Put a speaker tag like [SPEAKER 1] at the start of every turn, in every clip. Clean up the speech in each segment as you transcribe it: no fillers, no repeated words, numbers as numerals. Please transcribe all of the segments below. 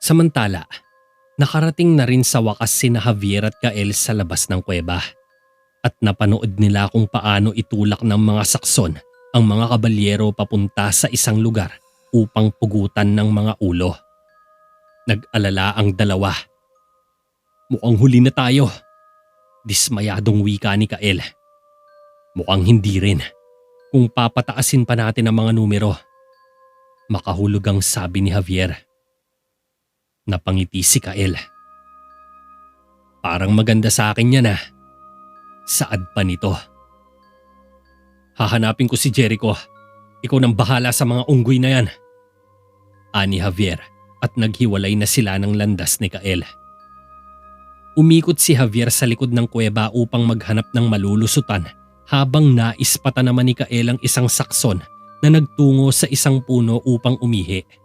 [SPEAKER 1] Samantala, nakarating na rin sa wakas sina Javier at Kael sa labas ng kuweba at napanood nila kung paano itulak ng mga sakson ang mga kabalyero papunta sa isang lugar upang pugutan ng mga ulo. Nag-alala ang dalawa. Mukhang huli na tayo. Dismayadong wika ni Kael. Mukhang hindi rin. Kung papataasin pa natin ang mga numero. Makahulog ang sabi ni Javier. Napangiti si Kael. Parang maganda sa akin yan ah. Saad pa nito. Hahanapin ko si Jericho. Ikaw nang bahala sa mga unggoy na yan. Ani Javier at naghiwalay na sila ng landas ni Kael. Umikot si Javier sa likod ng kuweba upang maghanap ng malulusutan habang naispata naman ni Kael ang isang sakson na nagtungo sa isang puno upang umihi.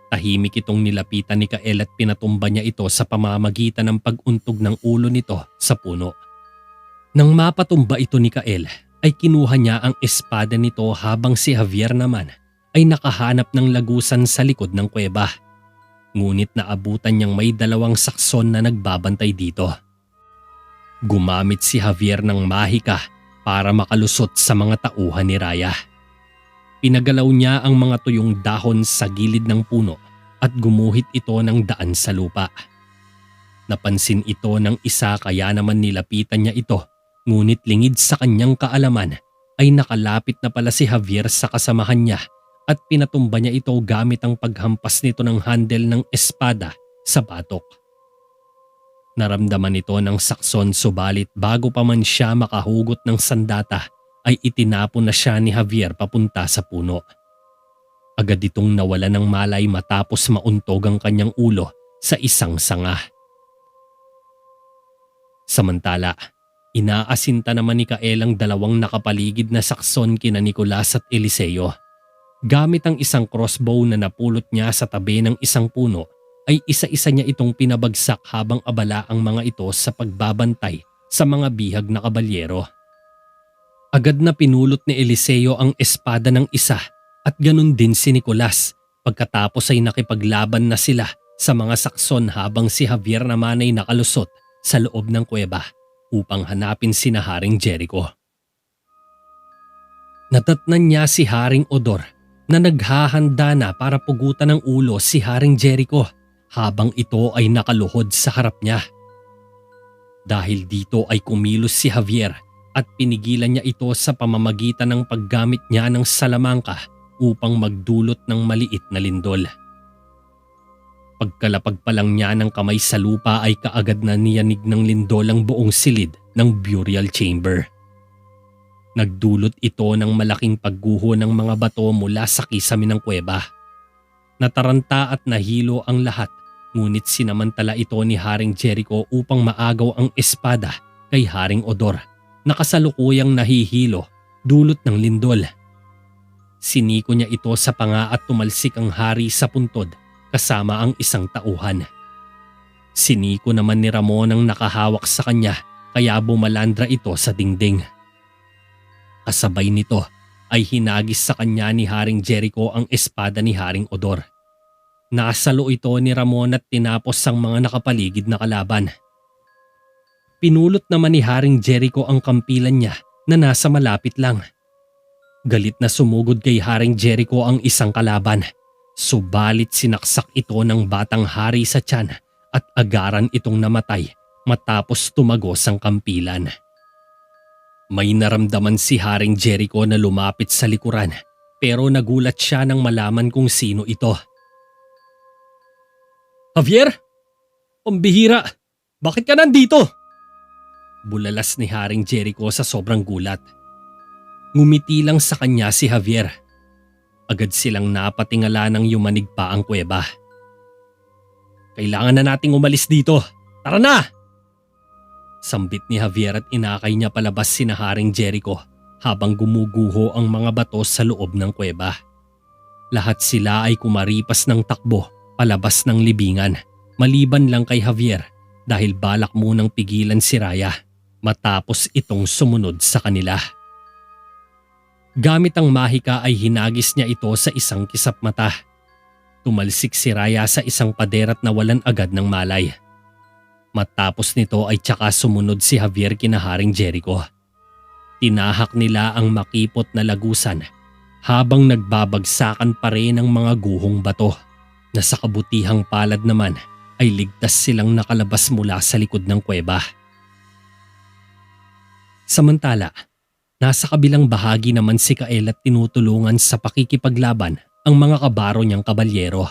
[SPEAKER 1] Tahimik itong nilapitan ni Kael at pinatumba niya ito sa pamamagitan ng pag-untog ng ulo nito sa puno. Nang mapatumba ito ni Kael ay kinuha niya ang espada nito habang si Javier naman ay nakahanap ng lagusan sa likod ng kuweba. Ngunit naabutan niyang may dalawang sakson na nagbabantay dito. Gumamit si Javier ng mahika para makalusot sa mga tauhan ni Raya. Pinagalaw niya ang mga tuyong dahon sa gilid ng puno at gumuhit ito ng daan sa lupa. Napansin ito ng isa kaya naman nilapitan niya ito. Ngunit lingid sa kanyang kaalaman ay nakalapit na pala si Javier sa kasamahan niya at pinatumba niya ito gamit ang paghampas nito ng handle ng espada sa batok. Naramdaman ito ng sakson subalit bago pa man siya makahugot ng sandata ay itinapon na siya ni Javier papunta sa puno. Agad itong nawala ng malay matapos mauntog ang kanyang ulo sa isang sanga. Samantala, inaasinta naman ni Kael ang dalawang nakapaligid na sakson kina Nicolas at Eliseo. Gamit ang isang crossbow na napulot niya sa tabi ng isang puno ay isa-isa niya itong pinabagsak habang abala ang mga ito sa pagbabantay sa mga bihag na kabalyero. Agad na pinulot ni Eliseo ang espada ng isa at ganun din si Nicolas pagkatapos ay nakipaglaban na sila sa mga sakson habang si Javier naman ay nakalusot sa loob ng kuweba upang hanapin sina Haring Jericho. Natatnan niya si Haring Odor na naghahanda na para pugutan ng ulo si Haring Jericho habang ito ay nakaluhod sa harap niya. Dahil dito ay kumilos si Javier at pinigilan niya ito sa pamamagitan ng paggamit niya ng salamangka upang magdulot ng maliit na lindol. Pagkalapag pa lang niya ng kamay sa lupa ay kaagad na niyanig ng lindol ang buong silid ng burial chamber. Nagdulot ito ng malaking pagguho ng mga bato mula sa kisame ng kuweba. Nataranta at nahilo ang lahat ngunit sinamantala ito ni Haring Jericho upang maagaw ang espada kay Haring Odor na kasalukuyang nahihilo dulot ng lindol. Siniko niya ito sa panga at tumalsik ang hari sa puntod kasama ang isang tauhan. Siniko naman ni Ramon ang nakahawak sa kanya kaya bumalandra ito sa dingding. Kasabay nito ay hinagis sa kanya ni Haring Jericho ang espada ni Haring Odor. Nasalo ito ni Ramon at tinapos ang mga nakapaligid na kalaban. Pinulot naman ni Haring Jericho ang kampilan niya na nasa malapit lang. Galit na sumugod kay Haring Jericho ang isang kalaban. Subalit sinaksak ito ng batang hari sa tiyan at agaran itong namatay matapos tumagos ang kampilan. May naramdaman si Haring Jericho na lumapit sa likuran pero nagulat siya nang malaman kung sino ito. Javier? Pambihira! Bakit ka nandito? Bulalas ni Haring Jericho sa sobrang gulat. Ngumiti lang sa kanya si Javier. Agad silang napatingala nang yumanig pa ang kuweba. Kailangan na nating umalis dito. Tara na! Sambit ni Javier at inakay niya palabas sina Haring Jericho habang gumuguho ang mga bato sa loob ng kuweba. Lahat sila ay kumaripas ng takbo palabas ng libingan maliban lang kay Javier dahil balak munang pigilan si Raya matapos itong sumunod sa kanila. Gamit ang mahika ay hinagis niya ito sa isang kisap mata. Tumalsik si Raya sa isang pader at nawalan agad ng malay. Matapos nito ay tsaka sumunod si Javier kina Haring Jericho. Tinahak nila ang makipot na lagusan habang nagbabagsakan pa rin ang mga guhong bato na sa kabutihang palad naman ay ligtas silang nakalabas mula sa likod ng kuweba. Samantala, nasa kabilang bahagi naman si Kael at tinutulungan sa pakikipaglaban ang mga kabaro niyang kabalyero.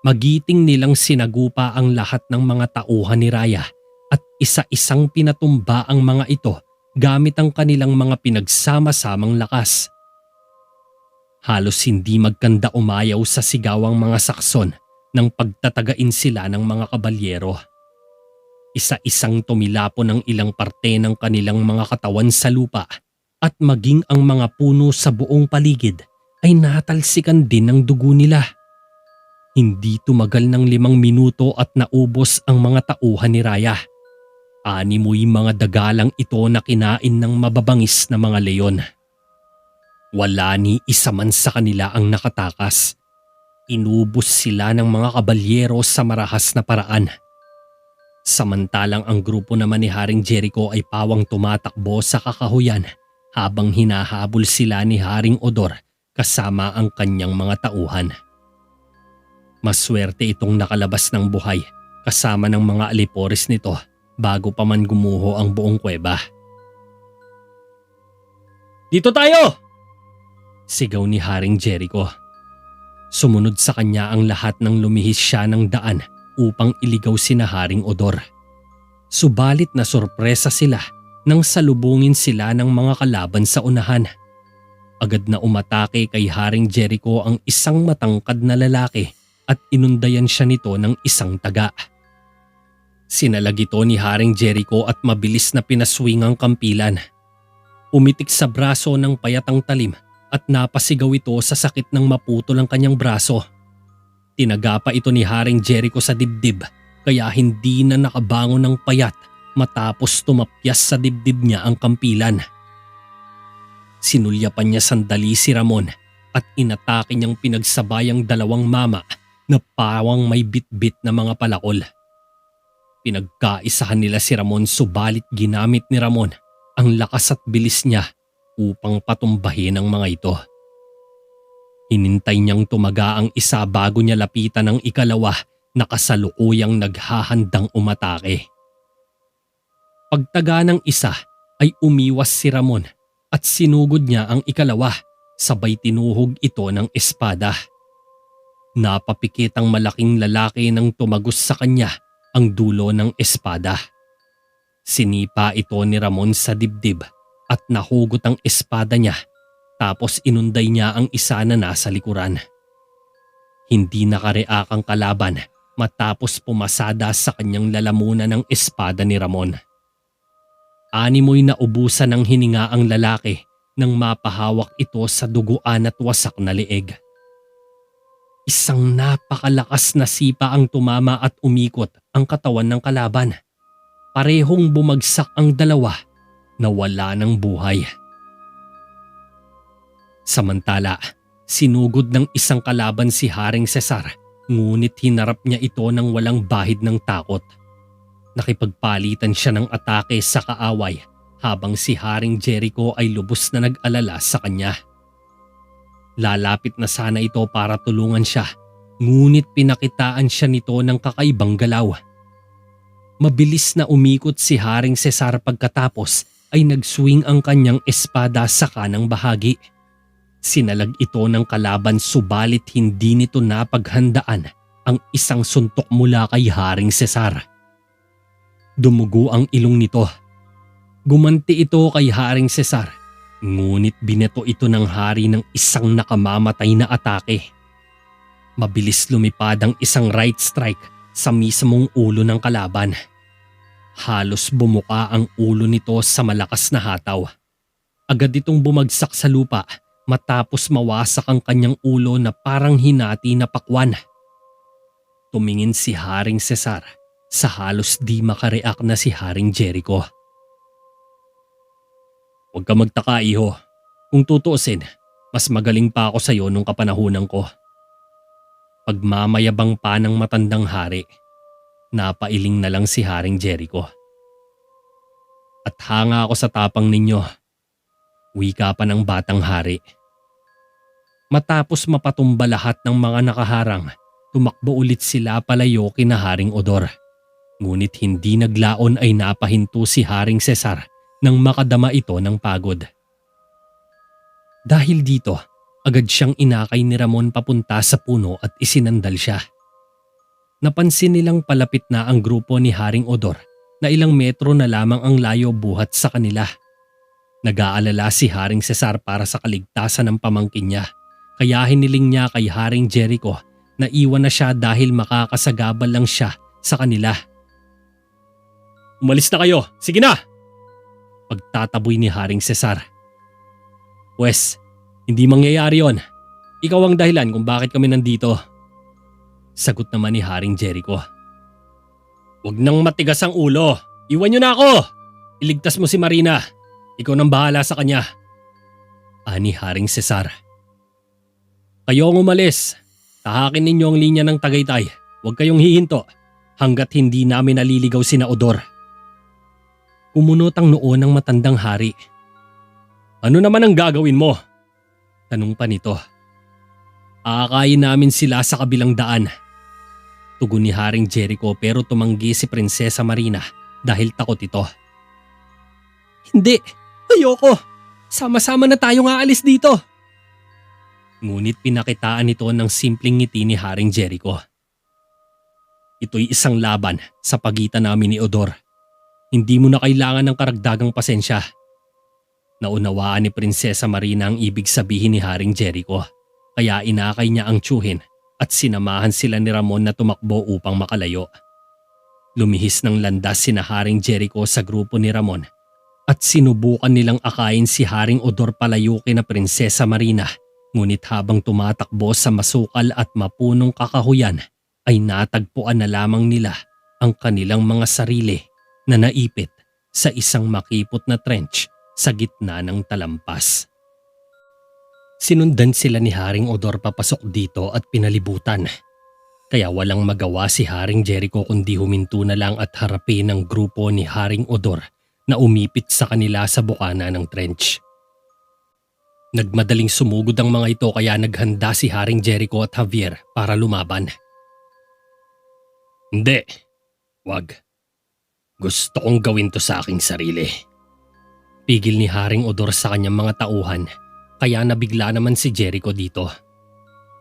[SPEAKER 1] Magiting nilang sinagupa ang lahat ng mga tauhan ni Raya at isa-isang pinatumba ang mga ito gamit ang kanilang mga pinagsama-samang lakas. Halos hindi magkanda umayaw sa sigawang mga sakson nang pagtatagain sila ng mga kabalyero. Isa-isang tumilapon ang ilang parte ng kanilang mga katawan sa lupa at maging ang mga puno sa buong paligid ay natalsikan din ng dugo nila. Hindi tumagal ng 5 minuto at naubos ang mga tauhan ni Raya. Animoy mga dagalang ito na kinain ng mababangis na mga leon. Wala ni isa man sa kanila ang nakatakas. Inubos sila ng mga kabalyero sa marahas na paraan. Samantalang ang grupo naman ni Haring Jericho ay pawang tumatakbo sa kakahuyan habang hinahabol sila ni Haring Odor kasama ang kanyang mga tauhan. Maswerte itong nakalabas ng buhay kasama ng mga alipores nito bago pa man gumuho ang buong kuweba. "Dito tayo!" sigaw ni Haring Jericho. Sumunod sa kanya ang lahat nang lumihis siya ng daan upang iligaw sina Haring Odor. Subalit na sorpresa sila nang salubungin sila ng mga kalaban sa unahan. Agad na umatake kay Haring Jericho ang isang matangkad na lalaki at inundayan siya nito ng isang taga. Sinalag ito ni Haring Jericho at mabilis na pinaswing ang kampilan. Umitik sa braso ng payatang talim at napasigaw ito sa sakit ng maputol ang kanyang braso. Tinaga pa ito ni Haring Jericho sa dibdib kaya hindi na nakabangon ng payat matapos tumapyas sa dibdib niya ang kampilan. Sinulyapan niya sandali si Ramon at inatake niyang pinagsabayang 2 mama na pawang may bitbit na mga palakol. Pinagkaisahan nila si Ramon subalit ginamit ni Ramon ang lakas at bilis niya upang patumbahin ang mga ito. Hinintay niyang tumaga ang isa bago niya lapitan ang ikalawa na kasalukuyang naghahandang umatake. Pagtaga ng isa ay umiwas si Ramon at sinugod niya ang ikalawa sabay tinuhog ito ng espada. Napapikit ang malaking lalaki nang tumagos sa kanya ang dulo ng espada. Sinipa ito ni Ramon sa dibdib at nahugot ang espada niya tapos inunday niya ang isa na nasa likuran. Hindi nakareak ang kalaban matapos pumasada sa kanyang lalamunan ng espada ni Ramon. Animoy na ubusan ng hininga ang lalaki nang mapahawak ito sa duguan at wasak na leeg. Isang napakalakas na sipa ang tumama at umikot ang katawan ng kalaban. Parehong bumagsak ang dalawa na wala ng buhay. Samantala, sinugod ng isang kalaban si Haring Cesar ngunit hinarap niya ito ng walang bahid ng takot. Nakipagpalitan siya ng atake sa kaaway habang si Haring Jericho ay lubos na nag-alala sa kanya. Lalapit na sana ito para tulungan siya ngunit pinakitaan siya nito ng kakaibang galaw. Mabilis na umikot si Haring Cesar pagkatapos ay nagswing ang kanyang espada sa kanang bahagi. Sinalag ito ng kalaban subalit hindi nito napaghandaan ang isang suntok mula kay Haring Cesar. Dumugo ang ilong nito. Gumanti ito kay Haring Cesar, ngunit bineto ito ng hari ng isang nakamamatay na atake. Mabilis lumipad ang isang right strike sa mismong ulo ng kalaban. Halos bumuka ang ulo nito sa malakas na hataw. Agad itong bumagsak sa lupa matapos mawasak ang kanyang ulo na parang hinati na pakwan. Tumingin si Haring Cesar sa halos di makareak na si Haring Jericho. "Huwag ka magtaka, iho. Kung tutuusin, mas magaling pa ako sa iyo nung kapanahunan ko." Pagmamayabang pa ng matandang hari, napailing na lang si Haring Jericho. At hanga ako sa tapang ninyo, wika pa ng batang hari. Matapos mapatumba lahat ng mga nakaharang, tumakbo ulit sila palayo kina Haring Odor. Ngunit hindi naglaon ay napahinto si Haring Cesar nang makadama ito ng pagod. Dahil dito, agad siyang inakay ni Ramon papunta sa puno at isinandal siya. Napansin nilang palapit na ang grupo ni Haring Odor na ilang metro na lamang ang layo buhat sa kanila. Nag-aalala si Haring Cesar para sa kaligtasan ng pamangkin niya, kaya hiniling niya kay Haring Jericho na iwan na siya dahil makakasagabal lang siya sa kanila. "Umalis na kayo, sige na!" Pagtataboy ni Haring Cesar. "Pwes, hindi mangyayari yon. Ikaw ang dahilan kung bakit kami nandito." Sagot naman ni Haring Jericho. "Huwag nang matigas ang ulo. Iwan niyo na ako. Iligtas mo si Marina. Ikaw nang bahala sa kanya." Ani Haring Cesar. "Kayo ang umalis. Tahakin ninyo ang linya ng Tagaytay. Huwag kayong hihinto hanggat hindi namin naliligaw sina Odor." Kumunot ang noo ng matandang hari. "Ano naman ang gagawin mo?" Tanong pa nito. "Aakayin namin sila sa kabilang daan." Tugon ni Haring Jericho pero tumanggi si Prinsesa Marina dahil takot ito. "Hindi, ayoko. Sama-sama na tayong aalis dito." Ngunit pinakitaan nito ng simpleng ngiti ni Haring Jericho. "Ito'y isang laban sa pagitan namin ni Odor. Hindi mo na kailangan ng karagdagang pasensya." Naunawaan ni Prinsesa Marina ang ibig sabihin ni Haring Jericho, kaya inakay niya ang tiyuhin at sinamahan sila ni Ramon na tumakbo upang makalayo. Lumihis ng landas sina Haring Jericho sa grupo ni Ramon at sinubukan nilang akayin si Haring Odor palayo kina Prinsesa Marina, ngunit habang tumatakbo sa masukal at mapunong kakahuyan ay natagpuan na lamang nila ang kanilang mga sarili na naipit sa isang makipot na trench sa gitna ng talampas. Sinundan sila ni Haring Odor papasok dito at pinalibutan. Kaya walang magawa si Haring Jericho kundi huminto na lang at harapin ang grupo ni Haring Odor na umipit sa kanila sa bukana ng trench. Nagmadaling sumugod ang mga ito kaya naghanda si Haring Jericho at Javier para lumaban. "Hindi, wag. Gusto kong gawin to sa aking sarili." Pigil ni Haring Odor sa kanyang mga tauhan, kaya nabigla naman si Jericho dito.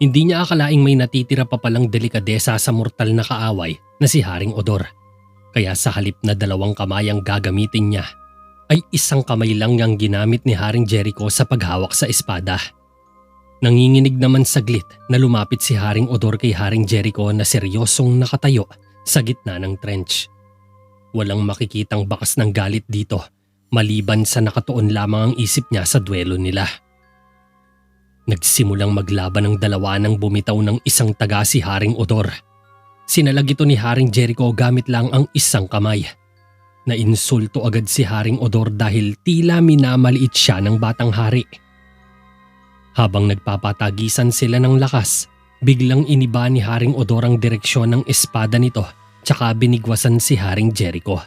[SPEAKER 1] Hindi niya akalaing may natitira pa palang delikadesa sa mortal na kaaway na si Haring Odor. Kaya sa halip na 2 kamay ang gagamitin niya, ay 1 kamay lang ang ginamit ni Haring Jericho sa paghawak sa espada. Nanginginig naman saglit na lumapit si Haring Odor kay Haring Jericho na seryosong nakatayo sa gitna ng trench. Walang makikitang bakas ng galit dito, maliban sa nakatuon lamang ang isip niya sa duelo nila. Nagsimulang maglaban ang dalawa nang bumitaw ng isang taga si Haring Odor. Sinalag ito ni Haring Jericho gamit lang ang 1 kamay. Nainsulto agad si Haring Odor dahil tila minamaliit siya ng batang hari. Habang nagpapatagisan sila ng lakas, biglang iniba ni Haring Odor ang direksyon ng espada nito tsaka binigwasan si Haring Jericho.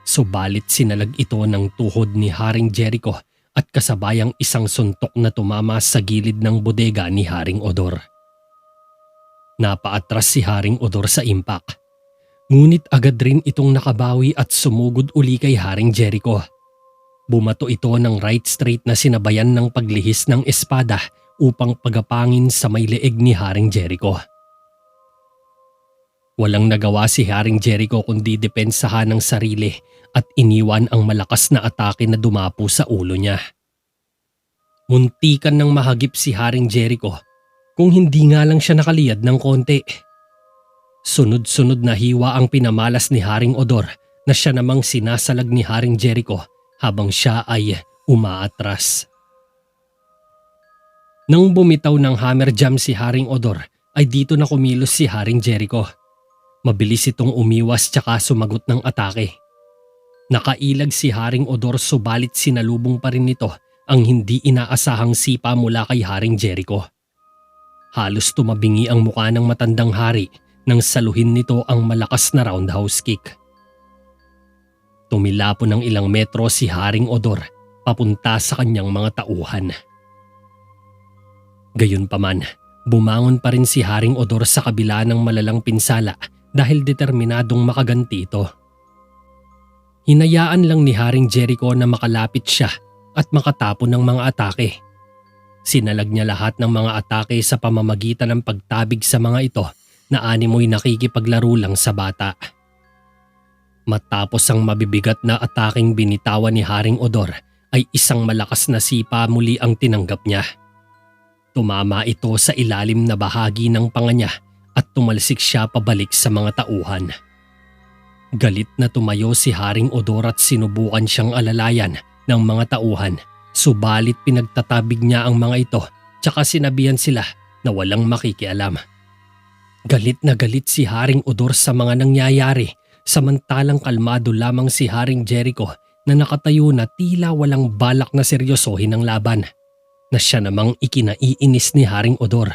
[SPEAKER 1] Subalit sinalag ito ng tuhod ni Haring Jericho at kasabayang 1 suntok na tumama sa gilid ng bodega ni Haring Odor. Napaatras si Haring Odor sa impact. Ngunit agad rin itong nakabawi at sumugod uli kay Haring Jericho. Bumato ito ng right straight na sinabayan ng paglihis ng espada upang pagapangin sa may leeg ni Haring Jericho. Walang nagawa si Haring Jericho kundi depensahan ng sarili at iniwan ang malakas na atake na dumapo sa ulo niya. Muntikan ng mahagip si Haring Jericho kung hindi nga lang siya nakaliyad ng konti. Sunod-sunod na hiwa ang pinamalas ni Haring Odor na siya namang sinasalag ni Haring Jericho habang siya ay umaatras. Nang bumitaw ng hammer jam si Haring Odor ay dito na kumilos si Haring Jericho. Mabilis itong umiwas tsaka sumagot ng atake. Nakailag si Haring Odor subalit sinalubong pa rin nito ang hindi inaasahang sipa mula kay Haring Jericho. Halos tumabingi ang mukha ng matandang hari nang saluhin nito ang malakas na roundhouse kick. Tumilapo ng ilang metro si Haring Odor papunta sa kanyang mga tauhan. Gayunpaman, bumangon pa rin si Haring Odor sa kabila ng malalang pinsala dahil determinadong makaganti ito. Hinayaan lang ni Haring Jericho na makalapit siya at makatapon ng mga atake. Sinalag niya lahat ng mga atake sa pamamagitan ng pagtabig sa mga ito na animoy nakikipaglaro lang sa bata. Matapos ang mabibigat na ataking binitawan ni Haring Odor ay isang malakas na sipa muli ang tinanggap niya. Tumama ito sa ilalim na bahagi ng panga niya at tumalsik siya pabalik sa mga tauhan. Galit na tumayo si Haring Odor at sinubukan siyang alalayan ng mga tauhan, subalit pinagtatabig niya ang mga ito tsaka sinabihan sila na walang makikialam. Galit na galit si Haring Odor sa mga nangyayari, samantalang kalmado lamang si Haring Jericho na nakatayo na tila walang balak na seryosohin ang laban, na siya namang ikinaiinis ni Haring Odor.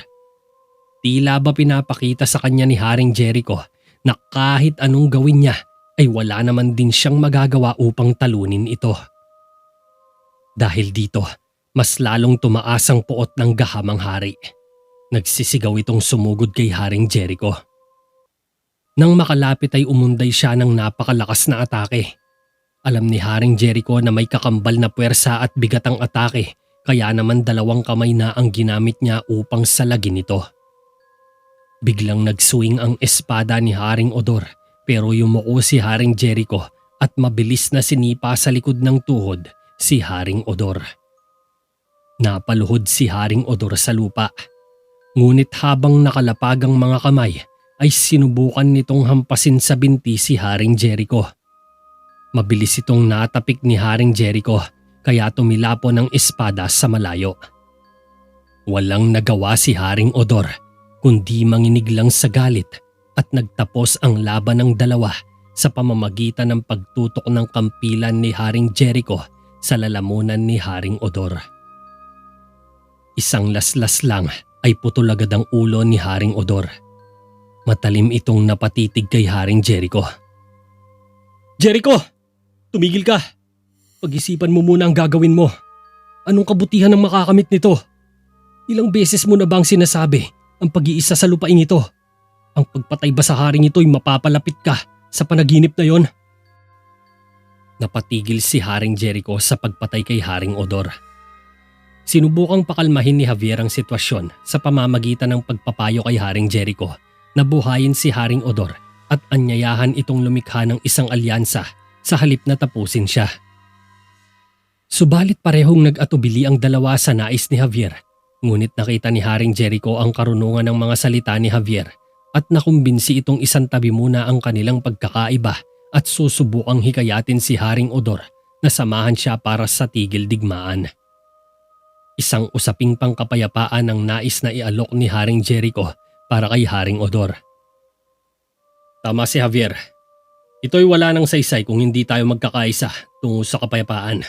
[SPEAKER 1] Tila ba pinapakita sa kanya ni Haring Jericho na kahit anong gawin niya ay wala naman din siyang magagawa upang talunin ito. Dahil dito, mas lalong tumaas ang puot ng gahamang hari. Nagsisigaw itong sumugod kay Haring Jericho. Nang makalapit ay umunday siya ng napakalakas na atake. Alam ni Haring Jericho na may kakambal na puwersa at bigat ang atake, kaya naman 2 kamay na ang ginamit niya upang salagin ito. Biglang nagswing ang espada ni Haring Odor pero yumuko si Haring Jericho at mabilis na sinipa sa likod ng tuhod si Haring Odor. Napaluhod si Haring Odor sa lupa. Ngunit habang nakalapag ang mga kamay ay sinubukan nitong hampasin sa binti si Haring Jericho. Mabilis itong natapik ni Haring Jericho kaya tumilapo ng espada sa malayo. Walang nagawa si Haring Odor kundi manginig lang sa galit at nagtapos ang laban ng dalawa sa pamamagitan ng pagtutok ng kampilan ni Haring Jericho sa lalamunan ni Haring Odor. Isang laslas lang ay putol agad ang ulo ni Haring Odor. Matalim itong napatitig kay Haring Jericho. "Jericho! Tumigil ka! Pag-isipan mo muna ang gagawin mo. Anong kabutihan ang makakamit nito? Ilang beses mo na bang sinasabi ang pag-iisa sa lupaing ito? Ang pagpatay ba sa haring ito ay mapapalapit ka sa panaginip na yon?" Napatigil si Haring Jericho sa pagpatay kay Haring Odor. Sinubukang pakalmahin ni Javier ang sitwasyon sa pamamagitan ng pagpapayo kay Haring Jericho na buhayin si Haring Odor at anyayahan itong lumikha ng isang alyansa sa halip na tapusin siya. Subalit parehong nag-atubili ang dalawa sa nais ni Javier, ngunit nakita ni Haring Jericho ang karunungan ng mga salita ni Javier at nakumbinsi itong isantabi muna ang kanilang pagkakaiba at susubukang hikayatin si Haring Odor na samahan siya para sa tigil digmaan. Isang usaping pangkapayapaan ang nais na ialok ni Haring Jericho para kay Haring Odor. "Tama si Javier. Ito'y wala ng saysay kung hindi tayo magkakaisa tungo sa kapayapaan,"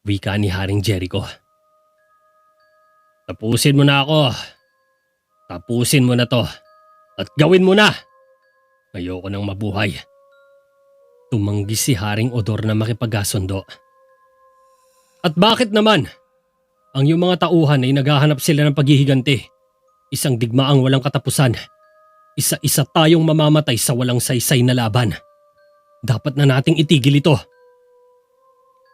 [SPEAKER 1] wika ni Haring Jericho. "Tapusin mo na ako. Tapusin mo na to. At gawin mo na. Ayoko nang mabuhay." Tumanggi si Haring Odor na makipagkasundo. "At bakit naman? Ang iyong mga tauhan ay naghahanap sila ng paghihiganti. Isang digmaang walang katapusan. Isa-isa tayong mamamatay sa walang saysay na laban. Dapat na nating itigil ito."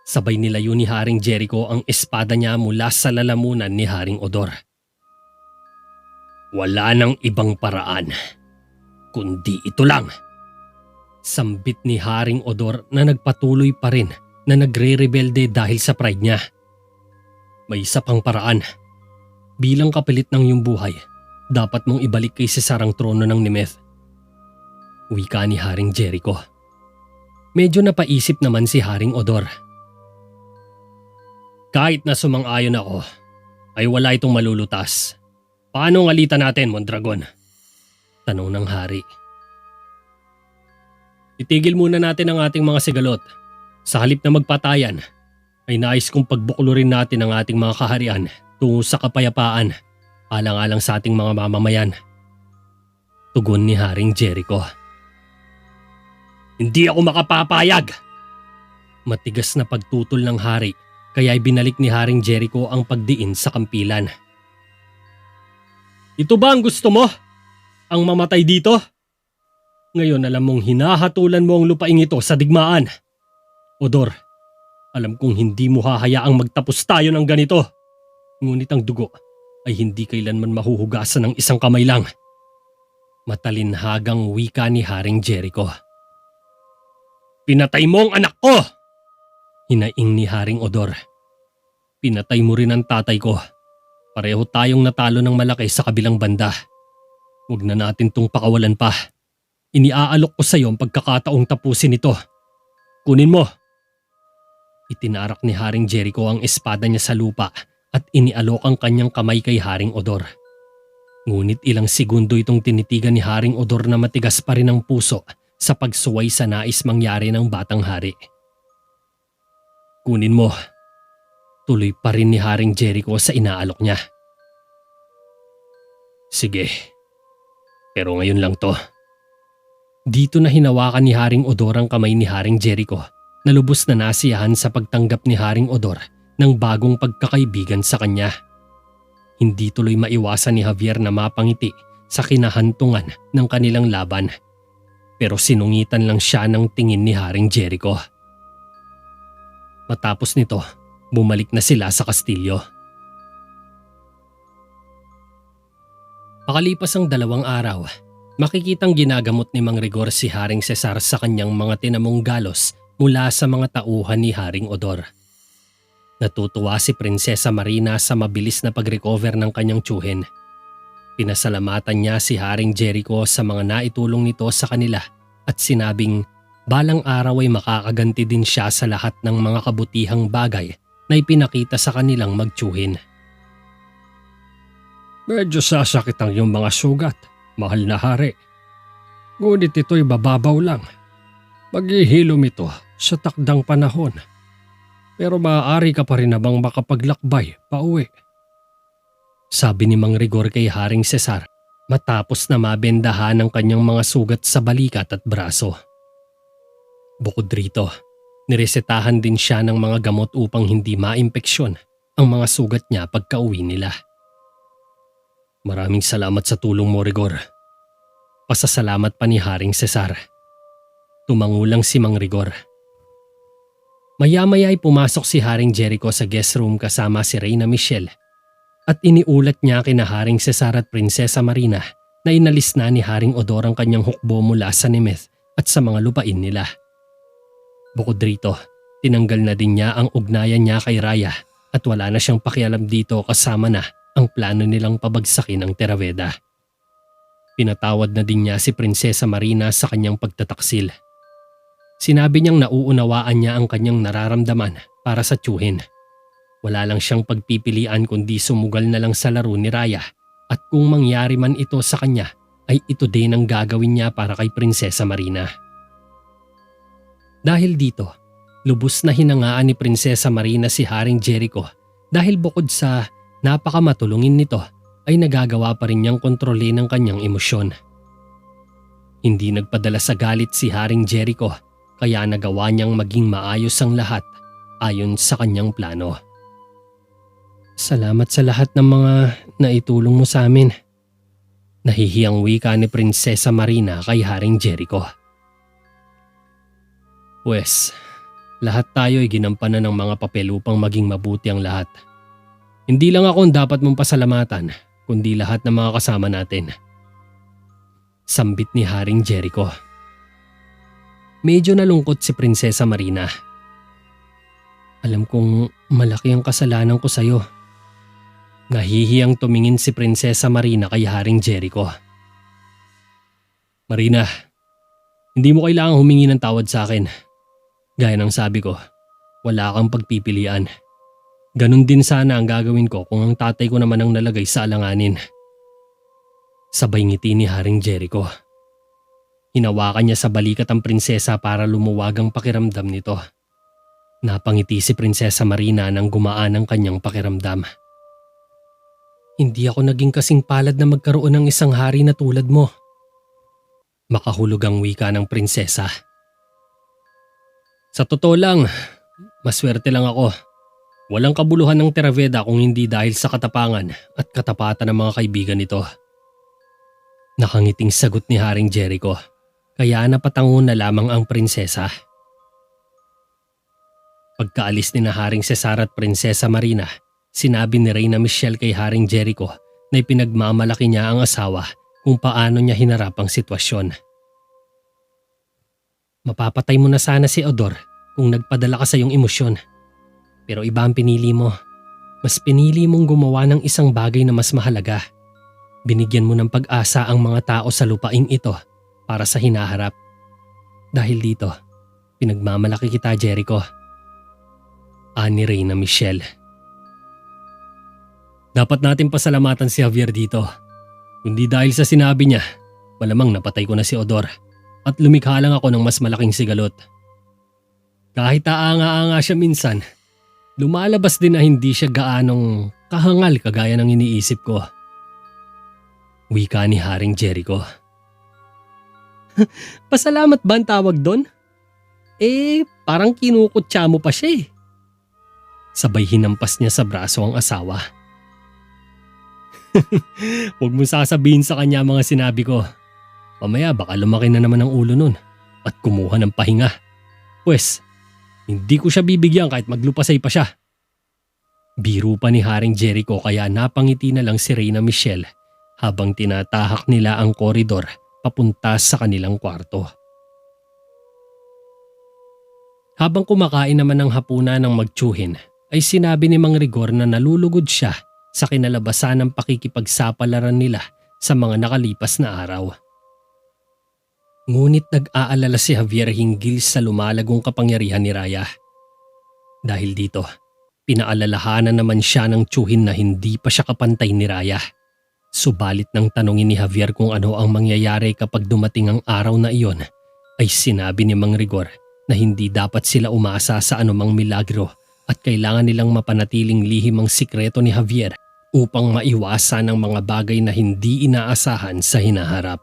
[SPEAKER 1] Sabay nilayo ni Haring Jericho ang espada niya mula sa lalamunan ni Haring Odor. "Wala nang ibang paraan, kundi ito lang." Sambit ni Haring Odor na nagpatuloy pa rin na nagre-rebelde dahil sa pride niya. "May isa pang paraan. Bilang kapalit ng iyong buhay, dapat mong ibalik kay Cesar ang trono ng Nemeth," wika ni Haring Jericho. Medyo napaisip naman si Haring Odor. "Kahit na sumang-ayon ako, ay wala itong malulutas. Paano ngalitan natin, Mondragon?" tanong ng hari. "Itigil muna natin ang ating mga sigalot. Sa halip na magpatayan, ay nais kong pagbuklurin natin ang ating mga kaharian tungo sa kapayapaan Alang-alang sa ating mga mamamayan. Tugon ni Haring Jericho. Hindi ako makapapayag! Matigas na pagtutol ng hari kaya binalik ni Haring Jericho ang pagdiin sa kampilan. Ito ba ang gusto mo? Ang mamatay dito? Ngayon alam mong hinahatulan mo ang lupaing ito sa digmaan. Odor, alam kong hindi mo hahayaang magtapos tayo ng ganito. Ngunit ang dugo ay hindi kailanman mahuhugasan ng isang kamay lang. Matalinhagang wika ni Haring Jericho. Pinatay mo ang anak ko! Hinaing ni Haring Odor. Pinatay mo rin ang tatay ko. Pareho tayong natalo ng malaki sa kabilang banda. Huwag na natin tong pakawalan pa. Iniaalok ko sa iyo ang pagkakataong tapusin ito. Kunin mo. Itinarak ni Haring Jericho ang espada niya sa lupa at inialok ang kanyang kamay kay Haring Odor. Ngunit ilang segundo itong tinitigan ni Haring Odor na matigas pa rin ang puso sa pagsuway sa nais mangyari ng batang hari. Kunin mo. Tuloy pa rin ni Haring Jericho sa inaalok niya. Sige. Pero ngayon lang to. Dito na hinawakan ni Haring Odor ang kamay ni Haring Jericho na lubos na nasiyahan sa pagtanggap ni Haring Odor ng bagong pagkakaibigan sa kanya. Hindi tuloy maiwasan ni Javier na mapangiti sa kinahantungan ng kanilang laban. Pero sinungitan lang siya ng tingin ni Haring Jericho. Matapos nito, bumalik na sila sa kastilyo. Pakalipas ang 2 araw, makikitang ginagamot ni Mang Rigor si Haring Cesar sa kanyang mga tinamong galos mula sa mga tauhan ni Haring Odor. Natutuwa si Prinsesa Marina sa mabilis na pag-recover ng kanyang tiyuhin. Pinasalamatan niya si Haring Jericho sa mga naitulong nito sa kanila at sinabing balang araw ay makakaganti din siya sa lahat ng mga kabutihang bagay na ipinakita sa kanilang magtiyuhin. Medyo sasakit ang iyong mga sugat, mahal na hari. Ngunit ito'y bababaw lang. Maghihilom ito sa takdang panahon. Pero maaari ka pa rin namang makapaglakbay pauwi. Sabi ni Mang Rigor kay Haring Cesar matapos na mabendahan ang kanyang mga sugat sa balikat at braso. Bukod rito, niresetahan din siya ng mga gamot upang hindi maimpeksyon ang mga sugat niya pagka-uwi nila. Maraming salamat sa tulong mo, Rigor. Pasasalamat pa ni Haring Cesar. Tumangulang si Mang Rigor. Maya-maya ay pumasok si Haring Jericho sa guest room kasama si Reyna Michelle at iniulat niya kina Haring Cesar at Prinsesa Marina na inalis na ni Haring Odor ang kanyang hukbo mula sa Nemeth at sa mga lupain nila. Bukod rito, tinanggal na din niya ang ugnayan niya kay Raya at wala na siyang pakialam dito kasama na ang plano nilang pabagsakin ang Terraveda. Pinatawad na din niya si Prinsesa Marina sa kanyang pagtataksil. Sinabi niyang nauunawaan niya ang kanyang nararamdaman para sa tiyuhin. Wala lang siyang pagpipilian kundi sumugal na lang sa laro ni Raya at kung mangyari man ito sa kanya ay ito din ang gagawin niya para kay Prinsesa Marina. Dahil dito, lubos na hinangaan ni Prinsesa Marina si Haring Jericho dahil bukod sa napakamatulungin nito ay nagagawa pa rin niyang kontrolin ang kanyang emosyon. Hindi nagpadala sa galit si Haring Jericho kaya nagawa niyang maging maayos ang lahat ayon sa kanyang plano. Salamat sa lahat ng mga naitulong mo sa amin. Nahihiyang wika ni Prinsesa Marina kay Haring Jericho. Pwes, lahat tayo ay ginampanan ng mga papel upang maging mabuti ang lahat. Hindi lang ako ang dapat mong pasalamatan, kundi lahat ng mga kasama natin. Sambit ni Haring Jericho. Medyo nalungkot si Prinsesa Marina. Alam kong malaki ang kasalanan ko sa'yo. Nahihiyang tumingin si Prinsesa Marina kay Haring Jericho. Marina, hindi mo kailangang humingi ng tawad sa akin. Gaya ng sabi ko, wala kang pagpipilian. Ganon din sana ang gagawin ko kung ang tatay ko naman ang nalagay sa alanganin. Sabay ngiti ni Haring Jericho. Hinawakan niya sa balikat ang prinsesa para lumuwag ang pakiramdam nito. Napangiti si Prinsesa Marina nang gumaan ang kanyang pakiramdam. Hindi ako naging kasing palad na magkaroon ng isang hari na tulad mo. Makahulog ang wika ng prinsesa. Sa totoo lang, maswerte lang ako. Walang kabuluhan ng Terraveda kung hindi dahil sa katapangan at katapatan ng mga kaibigan nito. Nakangiting sagot ni Haring Jericho, kaya napatango na lamang ang prinsesa. Pagkaalis ni na Haring Cesar at Prinsesa Marina, sinabi ni Reyna Michelle kay Haring Jericho na ipinagmamalaki niya ang asawa kung paano niya hinarap ang sitwasyon. Mapapatay mo na sana si Odor kung nagpadala ka sa iyong emosyon. Pero iba ang pinili mo. Mas pinili mong gumawa ng isang bagay na mas mahalaga. Binigyan mo ng pag-asa ang mga tao sa lupaing ito para sa hinaharap. Dahil dito, pinagmamalaki kita, Jericho. Ani Reyna Michelle. Dapat natin pasalamatan si Javier dito. Kundi dahil sa sinabi niya, malamang napatay ko na si Odor at lumikha lang ako ng mas malaking sigalot. Kahit aanga-anga siya minsan, lumalabas din na hindi siya gaanong kahangal kagaya ng iniisip ko. Wika ni Haring Jericho. Pasalamat ba ang tawag doon? Parang kinukutya mo pa siya eh. Sabay hinampas niya sa braso ang asawa. Huwag mo sasabihin sa kanya mga sinabi ko. Mamaya baka lumaki na naman ang ulo nun at kumuha ng pahinga. Pwes, hindi ko siya bibigyan kahit maglupasay pa siya. Biro pa ni Haring Jericho kaya napangiti na lang si Reyna Michelle habang tinatahak nila ang koridor papunta sa kanilang kwarto. Habang kumakain naman ng hapunan ng magtsuhin, ay sinabi ni Mang Rigor na nalulugod siya sa kinalabasan ng pakikipagsapalaran nila sa mga nakalipas na araw. Ngunit nag-aalala si Javier hinggil sa lumalagong kapangyarihan ni Raya. Dahil dito, pinaalalahanan naman siya ng tsuhin na hindi pa siya kapantay ni Raya. Subalit nang tanungin ni Javier kung ano ang mangyayari kapag dumating ang araw na iyon, ay sinabi ni Mang Rigor na hindi dapat sila umasa sa anumang milagro at kailangan nilang mapanatiling lihim ang sikreto ni Javier upang maiwasan ang mga bagay na hindi inaasahan sa hinaharap.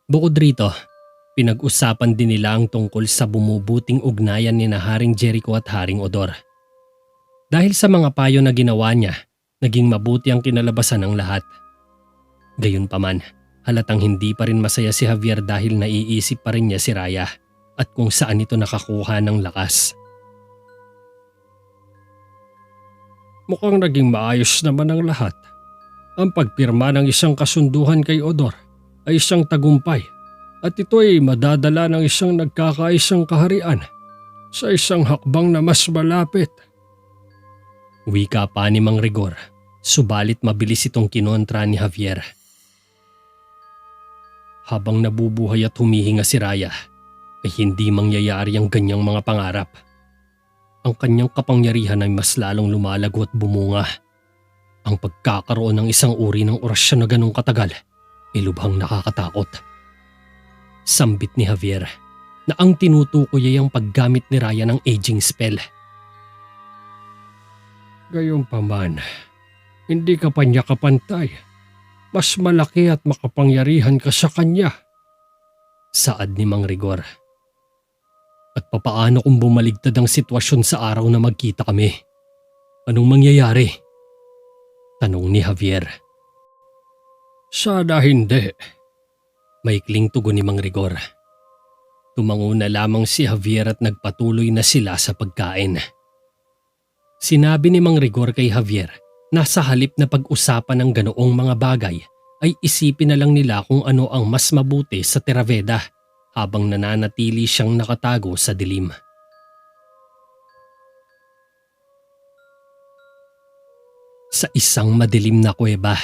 [SPEAKER 1] Bukod rito, pinag-usapan din nila ang tungkol sa bumubuting ugnayan ni na Haring Jericho at Haring Odor. Dahil sa mga payo na ginawa niya, naging mabuti ang kinalabasan ng lahat. Gayunpaman, halatang hindi pa rin masaya si Javier dahil naiisip pa rin niya si Raya at kung saan ito nakakuha ng lakas. Mukhang naging maayos naman ang lahat. Ang pagpirma ng isang kasunduhan kay Odor ay isang tagumpay at ito ay madadala ng isang nagkakaisang kaharian sa isang hakbang na mas malapit. Wika pa ni Mang Rigor, subalit mabilis itong kinontra ni Javier. Habang nabubuhay at humihinga si Raya, ay hindi mangyayari ang ganyang mga pangarap. Ang kanyang kapangyarihan ay mas lalong lumalago at bumunga. Ang pagkakaroon ng isang uri ng orasyon na ganong katagal ay lubhang nakakatakot. Sambit ni Javier na ang tinutukoy ay ang paggamit ni Raya ng aging spell. Gayunpaman, hindi ka pa niya kapantay. Mas malaki at makapangyarihan ka sa kanya. Saad ni Mang Rigor. At papaano kung bumaligtad ang sitwasyon sa araw na magkita kami? Anong mangyayari? Tanong ni Javier. Sana hindi. Maikling tugon ni Mang Rigor. Tumango na lamang si Javier at nagpatuloy na sila sa pagkain. Sinabi ni Mang Rigor kay Javier na sa halip na pag-usapan ng ganoong mga bagay ay isipin na lang nila kung ano ang mas mabuti sa Terraveda habang nananatili siyang nakatago sa dilim. Sa isang madilim na kuweba,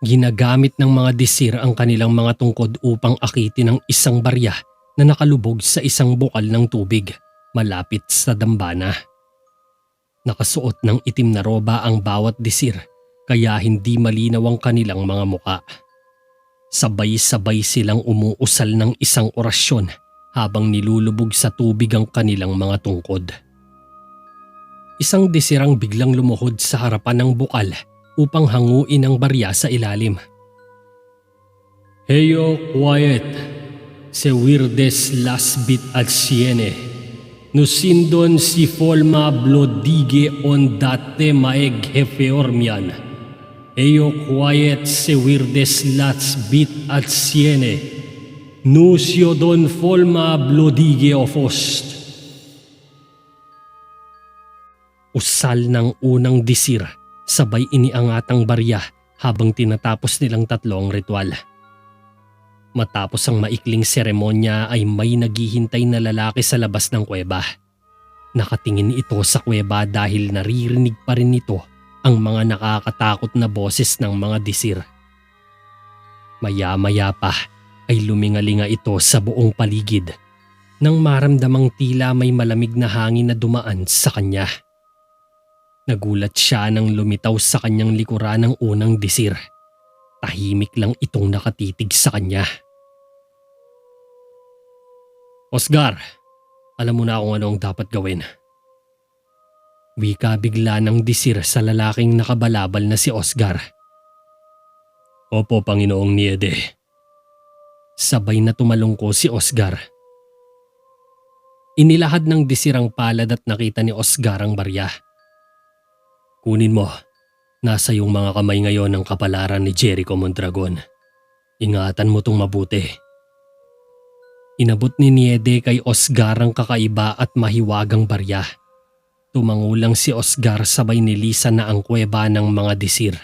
[SPEAKER 1] ginagamit ng mga disir ang kanilang mga tungkod upang akitin ang isang barya na nakalubog sa isang bukal ng tubig malapit sa dambana. Nakasuot ng itim na roba ang bawat disir kaya hindi malinaw ang kanilang mga muka. Sabay-sabay silang umuusal ng isang orasyon habang nilulubog sa tubig ang kanilang mga tungkod. Isang disirang biglang lumuhod sa harapan ng bukal upang hanguin ang barya sa ilalim. Heyo quiet, sewirdes las bit al siene, nusindon si folma blodige on date maeg hefeormian. Heyo quiet, sewirdes las bit al siene, nusyo don folma blodige of ost. Usal ng unang disir, sabay iniangatang barya habang tinatapos nilang tatlo ang ritual. Matapos ang maikling seremonya ay may naghihintay na lalaki sa labas ng kuweba. Nakatingin ito sa kuweba dahil naririnig pa rin nito ang mga nakakatakot na boses ng mga disir. Maya-maya pa ay lumingalinga ito sa buong paligid nang maramdamang tila may malamig na hangin na dumaan sa kanya. Nagulat siya nang lumitaw sa kanyang likuran ng unang disir. Tahimik lang itong nakatitig sa kanya. Oscar, alam mo na kung ano ang dapat gawin. Wika bigla ng disir sa lalaking nakabalabal na si Oscar. Opo, Panginoong Niede. Sabay na tumalungko si Oscar. Inilahad ng disir ang palad at nakita ni Oscar ang barya. Kunin mo. Nasa iyong mga kamay ngayon ang kapalaran ni Jericho Mondragon. Ingatan mo tong mabuti. Inabot ni Niede kay Oscar ang kakaiba at mahiwagang barya. Tumangulang si Oscar sabay nilisan na ang kuweba ng mga disir.